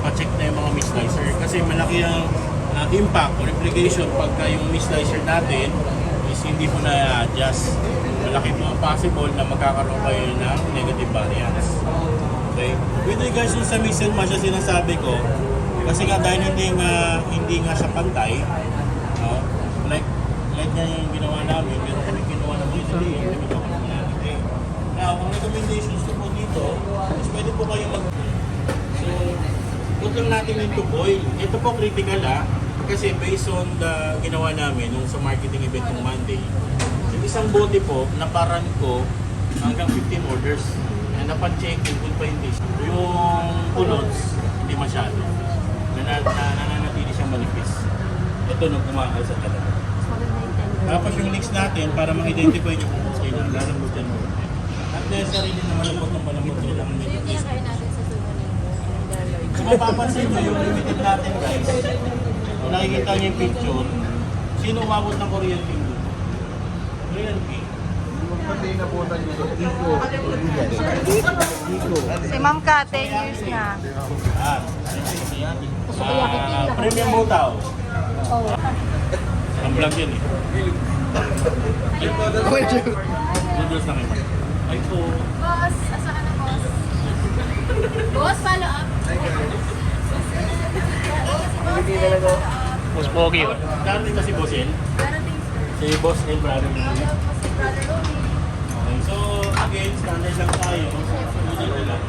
pacheck na yung mga misslicer kasi malaki ang impact or implication pagka yung misslicer natin is hindi po na-adjust. Malaki po ang possible na magkakaroon kayo ng negative variance. Okay? With regards sa mix and match na sinasabi ko, kasi nga dahil hindi nga siya pantay, no? like nga yung ginawa namin, meron kami kinuha ng mga hindi, kami ito kami natin. Now, ang recommendations ko po dito is pwede po kayo So, put lang natin into boil. Ito po critical kasi based on the ginawa namin nung sa marketing event ng Monday, yung isang bote po, naparan ko hanggang 15 orders. And napan-check yung pa yung taste. Yung bulots, hindi masyado. Nananatili siyang manipis. Ito nung kumakalsat talaga. Tapos yung leaks natin, para ma-identify nyo kung sino ang lalambot yan mo. At necessary din na malambot ng malambot nila ang manipis. Kung mapapansin nyo yung limited natin guys, kung nakikita nyo yung picture, sino umabot ng kuryente dito? Kuryente. Si Ma'am Ka, 10 years na. Premium Motaw. Ang vlog yan eh. Noodles na kayo. Ay po. Boss, asahan na boss? Boss, follow up. Boss Pogi yun. Darating kasi Boss El. Darating Si Boss El, brother mo. si Brother Romy. Okay, so again, standard lang tayo. Noodle lang.